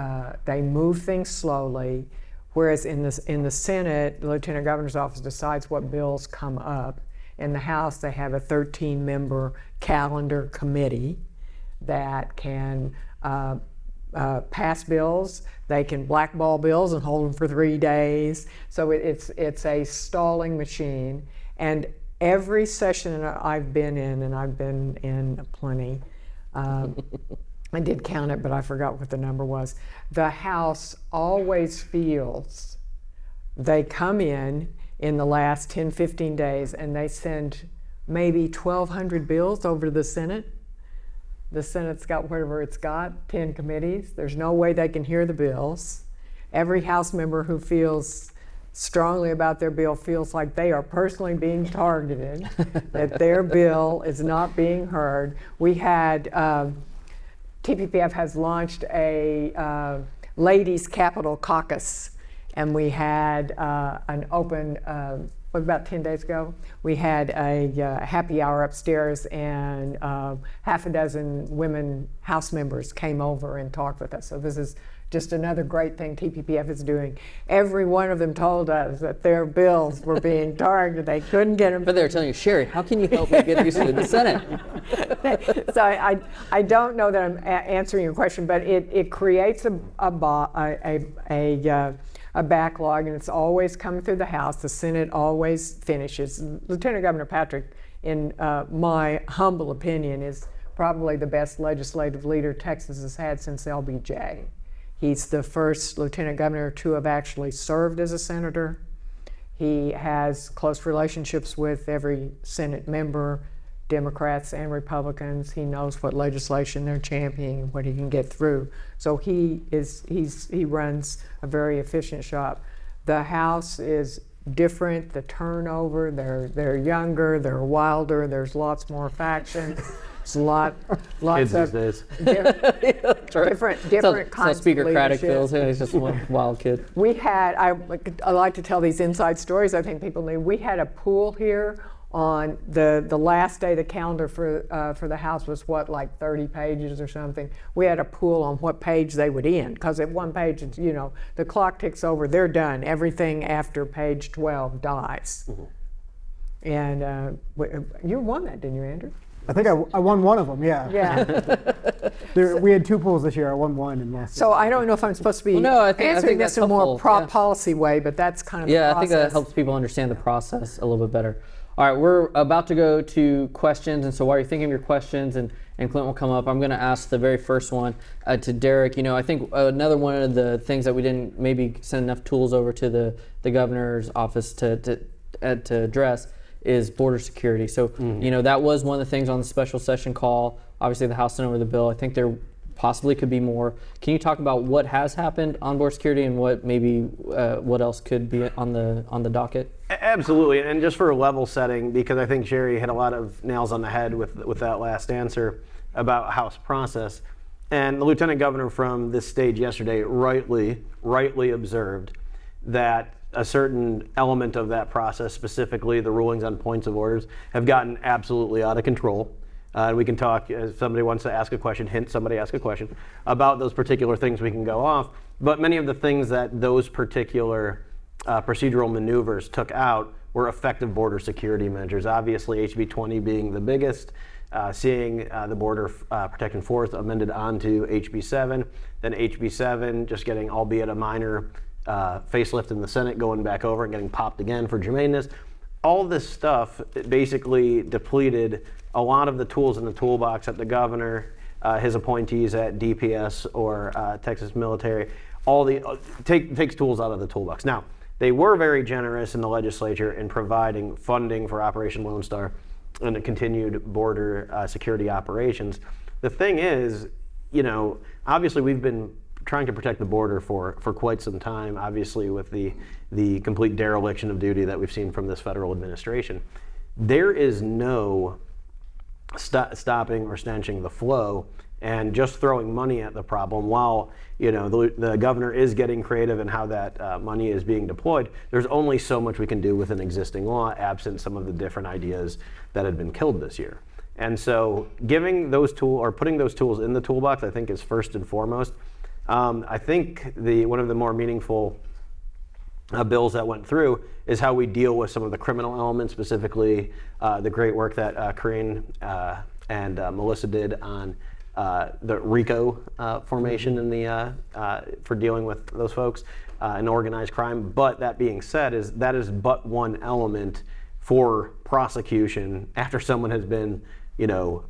move things slowly, whereas in the Senate, the Lieutenant Governor's office decides what bills come up. In the House, they have a 13-member calendar committee that can pass bills. They can blackball bills and hold them for 3 days. So it's a stalling machine. And every session I've been in, and I've been in plenty, I did count it, but I forgot what the number was. The House always feels they come in the last 10, 15 days and they send maybe 1,200 bills over to the Senate. The Senate's got whatever it's got, 10 committees. There's no way they can hear the bills. Every House member who feels strongly about their bill feels like they are personally being targeted, that their bill is not being heard. We had, TPPF has launched a ladies' Capitol caucus, and we had an open, about 10 days ago, we had a happy hour upstairs, and half a dozen women House members came over and talked with us. So this is just another great thing TPPF is doing. Every one of them told us that their bills were being targeted. They couldn't get them. But they were telling you, Sherry, how can you help me get these through the Senate? So I don't know that I'm answering your question, but it creates a backlog, and it's always coming through the House. The Senate always finishes. Lieutenant Governor Patrick, in my humble opinion, is probably the best legislative leader Texas has had since LBJ. He's the first lieutenant governor to have actually served as a senator. He has close relationships with every Senate member, Democrats and Republicans. He knows what legislation they're championing and what he can get through. So he runs a very efficient shop. The House is different. The turnover, they're younger, they're wilder. There's lots more factions. There's lots of different kinds so Speaker of Craddock leadership. feels, yeah, he's just one wild kid. We had, I like to tell these inside stories. I think people need. We had a pool here on the last day. The calendar for the House was like 30 pages or something. We had a pool on what page they would end, because at one page, it's, the clock ticks over, they're done. Everything after page 12 dies. Mm-hmm. And you won that, didn't you, Andrew? I think I won one of them, yeah. Yeah. We had 2 pools this year. I won one and lost. So I don't know if I'm supposed to be I think answering this that's in a more helpful, policy way, but that's kind of the Yeah, process. I think that helps people understand the process a little bit better. All right, we're about to go to questions, and so while you're thinking of your questions, and Clint will come up, I'm going to ask the very first one to Derek. I think another one of the things that we didn't maybe send enough tools over to the governor's office to address is border security. So, that was one of the things on the special session call. Obviously, the House sent over the bill. I think there possibly could be more. Can you talk about what has happened on border security and what what else could be on the docket? Absolutely, and just for a level setting, because I think Sherry hit a lot of nails on the head with that last answer about House process. And the Lieutenant Governor from this stage yesterday rightly observed that a certain element of that process, specifically the rulings on points of orders, have gotten absolutely out of control. And we can talk, if somebody wants to ask a question, somebody ask a question about those particular things, we can go off. But many of the things that those particular procedural maneuvers took out were effective border security measures. Obviously, HB 20 being the biggest, seeing the Border Protection Force amended onto HB 7, then HB 7 just getting, albeit a minor facelift in the Senate, going back over and getting popped again for germaneness. All this stuff basically depleted a lot of the tools in the toolbox that the governor, his appointees at DPS or Texas Military, takes tools out of the toolbox. Now, they were very generous in the legislature in providing funding for Operation Lone Star and the continued border security operations. The thing is, obviously we've been trying to protect the border for quite some time, obviously with the complete dereliction of duty that we've seen from this federal administration. There is no stopping or stanching the flow and just throwing money at the problem while the governor is getting creative in how that money is being deployed. There's only so much we can do with an existing law, absent some of the different ideas that had been killed this year. And so putting those tools in the toolbox, I think, is first and foremost. I think one of the more meaningful bills that went through is how we deal with some of the criminal elements, specifically the great work that Corinne and Melissa did on the RICO formation in for dealing with those folks and organized crime. But that being said, that is but one element for prosecution after someone has been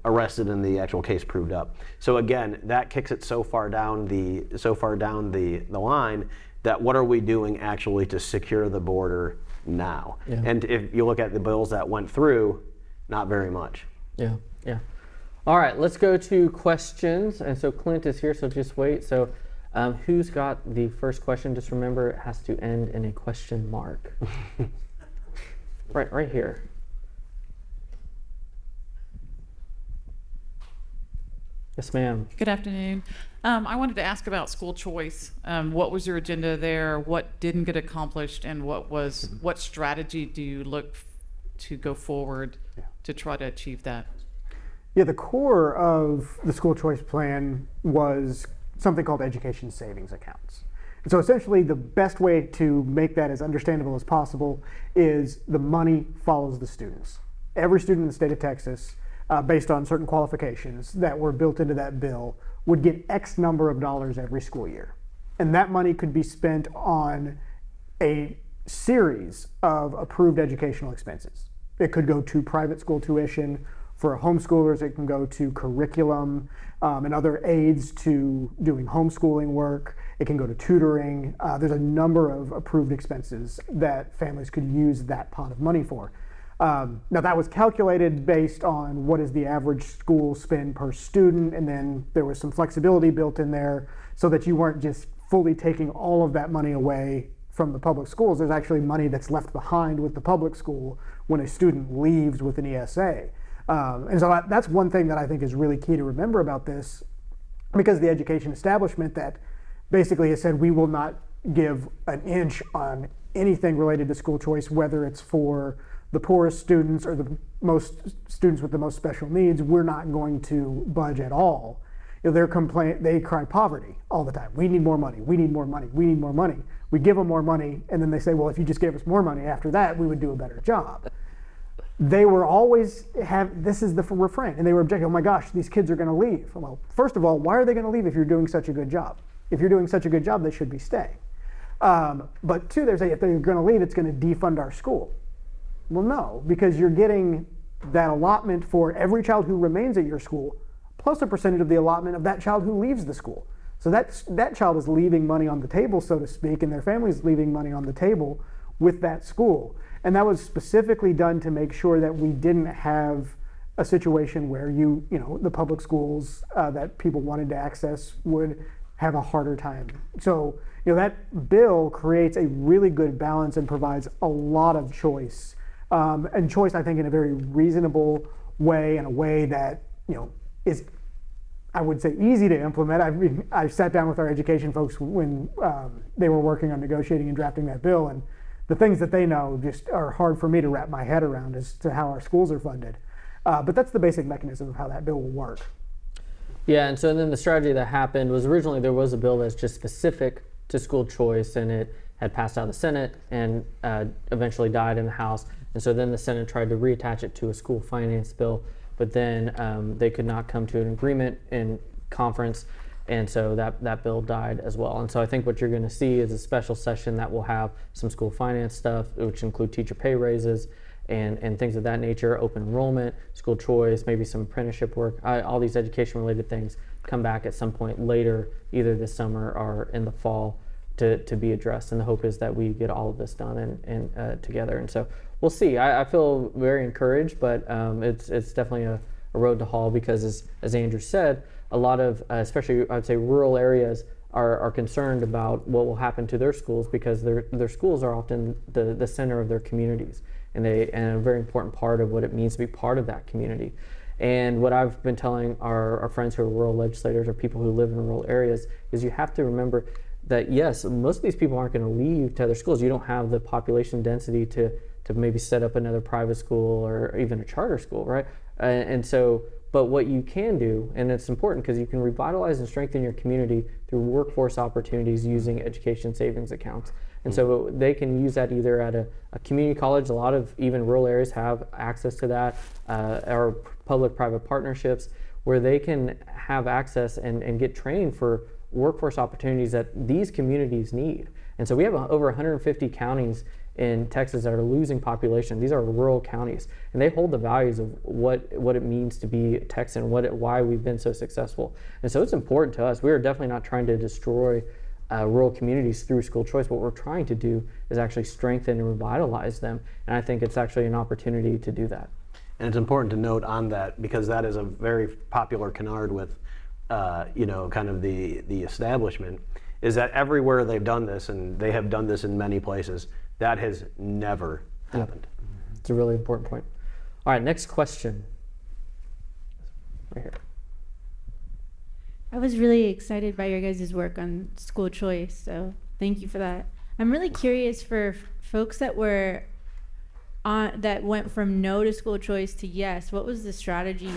arrested and the actual case proved up. So again, that kicks it so far down the line that what are we doing actually to secure the border now? Yeah. And if you look at the bills that went through, not very much. Yeah. All right, let's go to questions. And so Clint is here, so just wait. So who's got the first question? Just remember, it has to end in a question mark. Right here. Yes, ma'am. Good afternoon. I wanted to ask about school choice. What was your agenda there? What didn't get accomplished, and what strategy do you look to go forward to try to achieve that? Yeah, the core of the school choice plan was something called education savings accounts. And so essentially the best way to make that as understandable as possible is the money follows the students. Every student in the state of Texas, based on certain qualifications that were built into that bill, would get X number of dollars every school year. And that money could be spent on a series of approved educational expenses. It could go to private school tuition. For homeschoolers, it can go to curriculum and other aids to doing homeschooling work. It can go to tutoring. There's a number of approved expenses that families could use that pot of money for. Now that was calculated based on what is the average school spend per student, and then there was some flexibility built in there so that you weren't just fully taking all of that money away from the public schools. There's actually money that's left behind with the public school when a student leaves with an ESA. And so that's one thing that I think is really key to remember about this, because the education establishment that basically has said we will not give an inch on anything related to school choice, whether it's for the poorest students or the most students with the most special needs, we're not going to budge at all. They cry poverty all the time. We need more money, we need more money, we need more money. We give them more money, and then they say, well, if you just gave us more money after that, we would do a better job. They were always this is the refrain, and they were objecting, oh my gosh, these kids are gonna leave. Well, first of all, why are they gonna leave if you're doing such a good job? If you're doing such a good job, they should be staying. But two, they're saying if they're gonna leave, it's gonna defund our school. Well, no, because you're getting that allotment for every child who remains at your school, plus a percentage of the allotment of that child who leaves the school. So that child is leaving money on the table, so to speak, and their family is leaving money on the table with that school. And that was specifically done to make sure that we didn't have a situation where the public schools that people wanted to access would have a harder time. So, that bill creates a really good balance and provides a lot of choice. And choice, I think, in a very reasonable way, and a way that, is, I would say, easy to implement. I sat down with our education folks when they were working on negotiating and drafting that bill, and the things that they know just are hard for me to wrap my head around as to how our schools are funded. But that's the basic mechanism of how that bill will work. Yeah, and so then the strategy that happened was originally there was a bill that's just specific to school choice, and it had passed out of the Senate and eventually died in the House. And so then the Senate tried to reattach it to a school finance bill, but then they could not come to an agreement in conference, and so that bill died as well. And so I think what you're going to see is a special session that will have some school finance stuff, which include teacher pay raises and things of that nature, open enrollment, school choice, maybe some apprenticeship work, all these education-related things come back at some point later, either this summer or in the fall, to be addressed. And the hope is that we get all of this done and together. And so we'll see. I feel very encouraged, but it's definitely a road to haul because, as Andrew said, a lot of, especially I'd say rural areas, are concerned about what will happen to their schools because their schools are often the center of their communities and a very important part of what it means to be part of that community. And what I've been telling our friends who are rural legislators or people who live in rural areas is you have to remember that yes, most of these people aren't going to leave to other schools. You don't have the population density to maybe set up another private school or even a charter school, right? And so, but what you can do, and it's important because you can revitalize and strengthen your community through workforce opportunities using education savings accounts. And so they can use that either at a community college. A lot of even rural areas have access to that, or public-private partnerships where they can have access and get trained for workforce opportunities that these communities need. And so we have over 150 counties in Texas that are losing population. These are rural counties, and they hold the values of what it means to be Texan, why we've been so successful. And so it's important to us. We are definitely not trying to destroy rural communities through school choice. What we're trying to do is actually strengthen and revitalize them, and I think it's actually an opportunity to do that. And it's important to note on that because that is a very popular canard with kind of the establishment, is that everywhere they've done this, and they have done this in many places, that has never happened. It's a really important point. All right, next question. Right here. I was really excited by your guys' work on school choice, so thank you for that. I'm really curious for folks that were that went from no to school choice to yes. What was the strategy,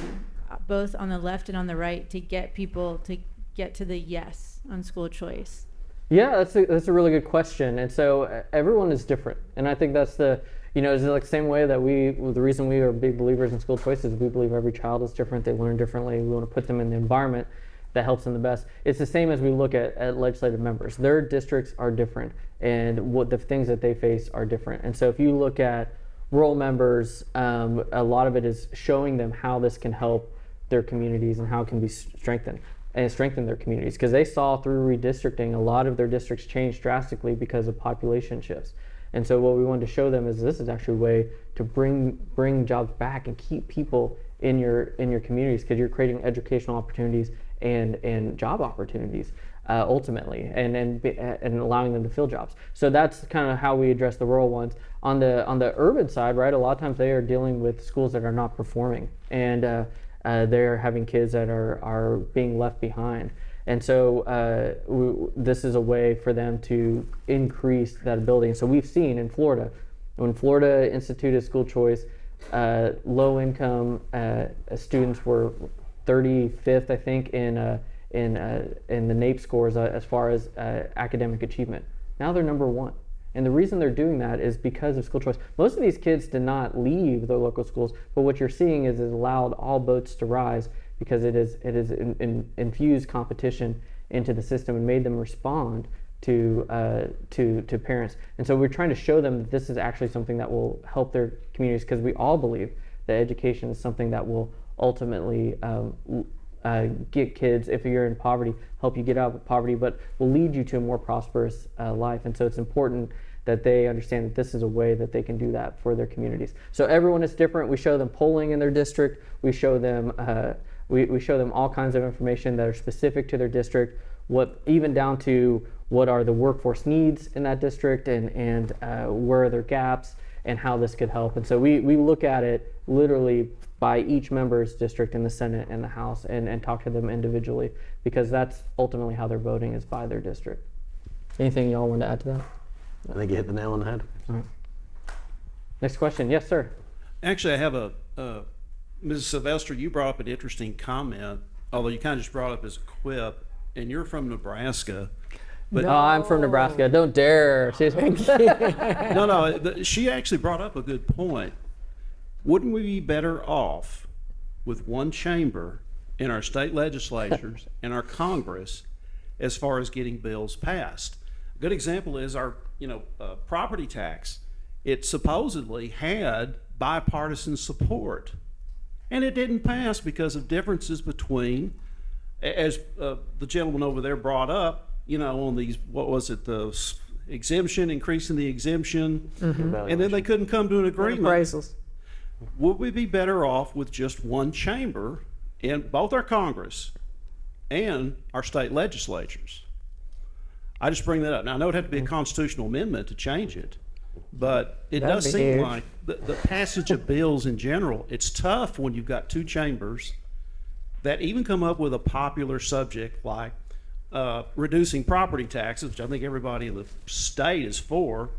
both on the left and on the right, to get people to get to the yes on school choice? Yeah, that's a really good question. And so everyone is different, and I think that's it's like the same way that the reason we are big believers in school choice is we believe every child is different. They learn differently. We want to put them in the environment that helps them the best. It's the same as we look at legislative members. Their districts are different, and what the things that they face are different. And so if you look at rural members, a lot of it is showing them how this can help their communities and how it can be strengthened and strengthen their communities, because they saw through redistricting a lot of their districts change drastically because of population shifts. And so what we wanted to show them is this is actually a way to bring jobs back and keep people in your communities, because you're creating educational opportunities and job opportunities ultimately, and allowing them to fill jobs. So that's kind of how we address the rural ones. On the urban side, right, a lot of times they are dealing with schools that are not performing, and they're having kids that are being left behind. And so this is a way for them to increase that ability. And so we've seen in Florida, when Florida instituted school choice, low-income students were 35th, I think, in the NAEP scores as far as academic achievement. Now they're number one. And the reason they're doing that is because of school choice. Most of these kids did not leave their local schools, but what you're seeing is it allowed all boats to rise, because it is infused competition into the system and made them respond to parents. And so we're trying to show them that this is actually something that will help their communities, because we all believe that education is something that will ultimately get kids, if you're in poverty, help you get out of poverty, but will lead you to a more prosperous life. And so it's important that they understand that this is a way that they can do that for their communities. So everyone is different. We show them polling in their district. We show them we show them all kinds of information that are specific to their district, even down to what are the workforce needs in that district, and where are their gaps, and how this could help. And so we look at it literally by each member's district in the Senate and the House, and talk to them individually, because that's ultimately how they're voting, is by their district. Anything y'all want to add to that? I think you hit the nail on the head. Next question. Yes, sir. Actually, I have Mrs. Sylvester, you brought up an interesting comment, although you kind of just brought it up as a quip, and you're from Nebraska. But I'm from Nebraska. Don't dare. she actually brought up a good point. Wouldn't we be better off with one chamber in our state legislatures and our Congress as far as getting bills passed? A good example is our property tax. It supposedly had bipartisan support, and it didn't pass because of differences between, as the gentleman over there brought up, on these, what was it, the exemption, increasing the exemption, and then they couldn't come to an agreement. Appraisals. Would we be better off with just one chamber in both our Congress and our state legislatures? I just bring that up. Now, I know it'd have to be a constitutional amendment to change it, but it That'd does be seem huge. like the passage of bills in general, it's tough when you've got two chambers that even come up with a popular subject like reducing property taxes, which I think everybody in the state is for.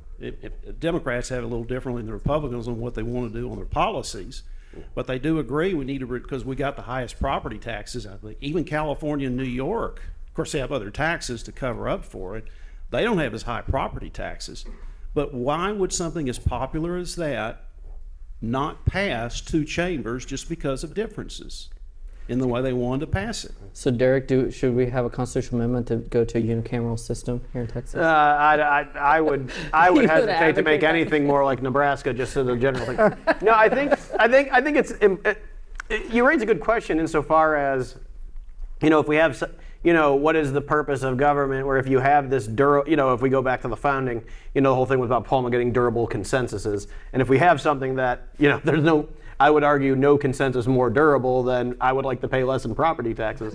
Democrats have it a little differently than the Republicans on what they want to do on their policies, but they do agree we need to, because we got the highest property taxes, I think. Even California and New York, of course, they have other taxes to cover up for it. They don't have as high property taxes. But why would something as popular as that not pass two chambers just because of differences in the way they wanted to pass it? So, Derek, should we have a constitutional amendment to go to a unicameral system here in Texas? I would would hesitate to advocate make that. anything more like Nebraska, just as a general thing. No, I think it's you raise a good question insofar as, if we have, what is the purpose of government? Where if you have this if we go back to the founding, the whole thing was about Palmer getting durable consensuses, and if we have something that there's no, I would argue, no consensus more durable than I would like to pay less in property taxes.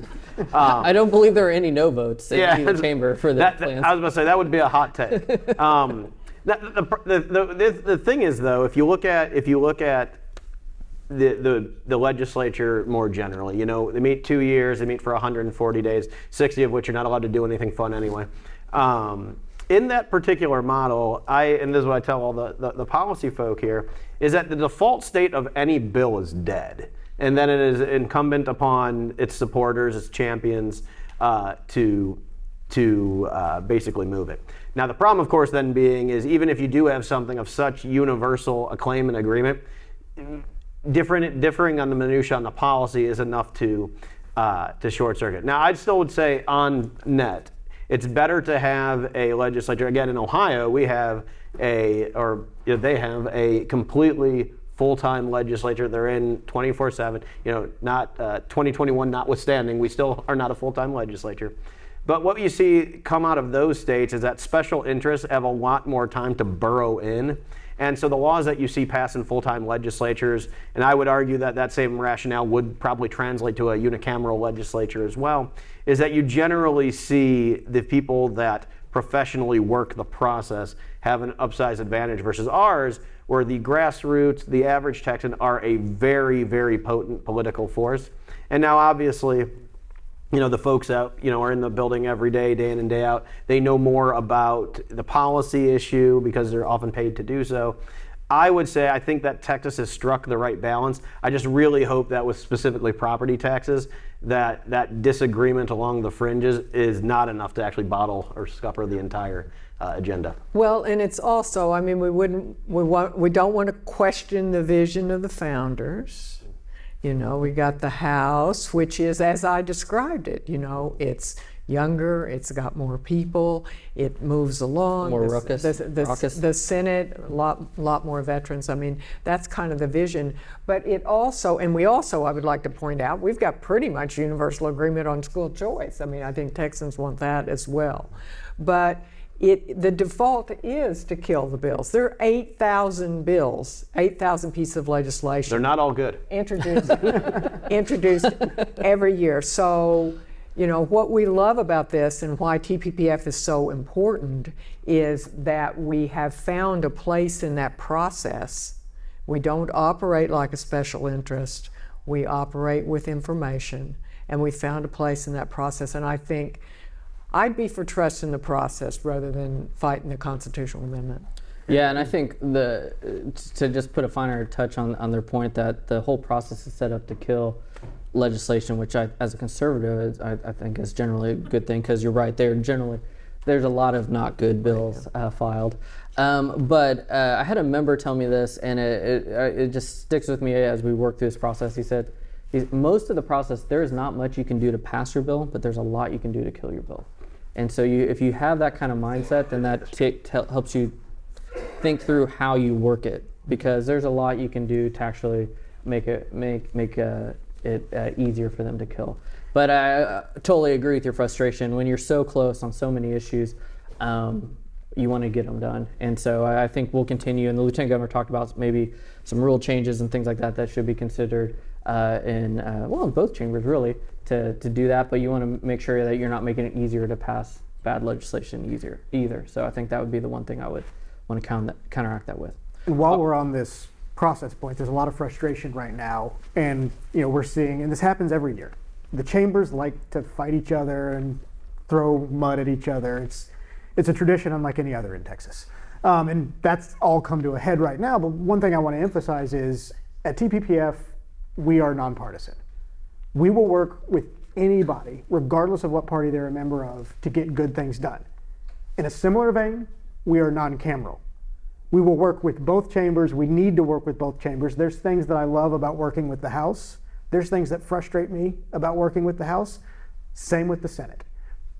I don't believe there are any no votes in Yeah. either chamber for the plans. I was about to say that would be a hot take. The thing is, though, if you look at the legislature more generally, they meet 2 years, they meet for 140 days, 60 of which you're not allowed to do anything fun anyway. In that particular model, and this is what I tell all the policy folk here, is that the default state of any bill is dead. And then it is incumbent upon its supporters, its champions, to basically move it. Now, the problem, of course, then being is even if you do have something of such universal acclaim and agreement, differing on the minutia on the policy is enough to short circuit. Now, I still would say on net, it's better to have a legislature. Again, in Ohio, they have a completely full-time legislature. They're in 24/7. Not 2021 notwithstanding, we still are not a full-time legislature. But what you see come out of those states is that special interests have a lot more time to burrow in. And so the laws that you see pass in full-time legislatures, and I would argue that same rationale would probably translate to a unicameral legislature as well, is that you generally see the people that professionally work the process have an upsized advantage versus ours, where the grassroots, the average Texan, are a very, very potent political force. And now obviously, the folks out, are in the building every day, day in and day out. They know more about the policy issue because they're often paid to do so. I would say I think that Texas has struck the right balance. I just really hope that with specifically property taxes, that disagreement along the fringes is not enough to actually bottle or scupper the entire agenda. Well, and it's also, we don't want to question the vision of the founders. We got the House, which is, as I described it, it's younger, it's got more people, it moves along. More raucous. The Senate, a lot more veterans. That's kind of the vision. But it also, I would like to point out, we've got pretty much universal agreement on school choice. I think Texans want that as well. But the default is to kill the bills. There are 8,000 bills, 8,000 pieces of legislation. They're not all good. Introduced every year. So, what we love about this and why TPPF is so important is that we have found a place in that process. We don't operate like a special interest. We operate with information, and we found a place in that process. And I think I'd be for trusting the process rather than fighting the constitutional amendment. Yeah, and I think to just put a finer touch on their point that the whole process is set up to kill legislation, which as a conservative, I think is generally a good thing, because you're right, there's a lot of not good bills filed. But I had a member tell me this, and it just sticks with me as we work through this process. He said, most of the process, there is not much you can do to pass your bill, but there's a lot you can do to kill your bill. And so if you have that kind of mindset, then that helps you think through how you work it, because there's a lot you can do to actually make it easier for them to kill. But I totally agree with your frustration. When you're so close on so many issues, you want to get them done. And so I think we'll continue. And the Lieutenant Governor talked about maybe some rule changes and things like that should be considered in both chambers, really, to do that. But you want to make sure that you're not making it easier to pass bad legislation either. So I think that would be the one thing I would want to counteract that with. And while we're on this process point, there's a lot of frustration right now, and we're seeing, and this happens every year, the chambers like to fight each other and throw mud at each other. It's a tradition unlike any other in Texas, and that's all come to a head right now. But one thing I want to emphasize is at TPPF, we are nonpartisan. We will work with anybody, regardless of what party they're a member of, to get good things done. In a similar vein, we are non-cameral. We will work with both chambers. We need to work with both chambers. There's things that I love about working with the House. There's things that frustrate me about working with the House. Same with the Senate.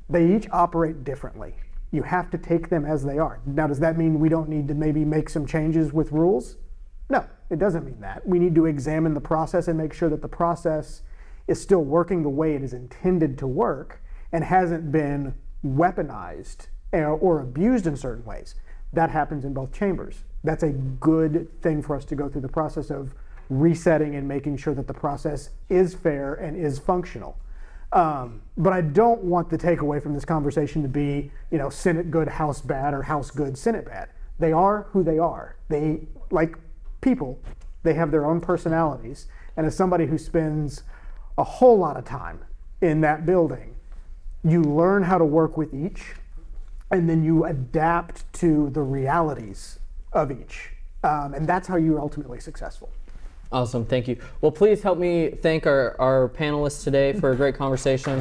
They each operate differently. You have to take them as they are. Now, does that mean we don't need to maybe make some changes with rules? No, it doesn't mean that. We need to examine the process and make sure that the process is still working the way it is intended to work and hasn't been weaponized or abused in certain ways. That happens in both chambers. That's a good thing for us to go through the process of resetting and making sure that the process is fair and is functional. But I don't want the takeaway from this conversation to be, Senate good, House bad, or House good, Senate bad. They are who they are. They, like people, they have their own personalities. And as somebody who spends a whole lot of time in that building, you learn how to work with each, and then you adapt to the realities of each. And that's how you're ultimately successful. Awesome, thank you. Well, please help me thank our panelists today for a great conversation.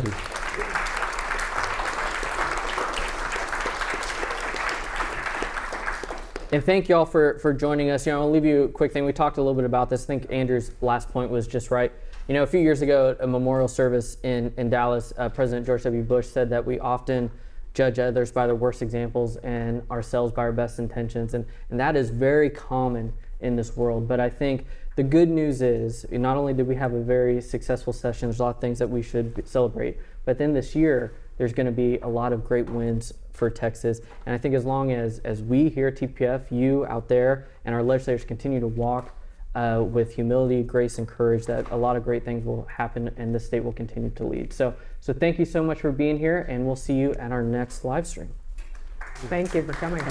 And thank you all for joining us. I'll leave you a quick thing. We talked a little bit about this. I think Andrew's last point was just right. A few years ago at a memorial service in Dallas, President George W. Bush said that we often judge others by their worst examples and ourselves by our best intentions. And that is very common in this world. But I think the good news is not only did we have a very successful session, there's a lot of things that we should celebrate, but then this year there's going to be a lot of great wins for Texas. And I think as long as we here at TPPF, you out there, and our legislators continue to walk with humility, grace, and courage, that a lot of great things will happen and the state will continue to lead. So thank you so much for being here, and we'll see you at our next live stream. Thank you for coming.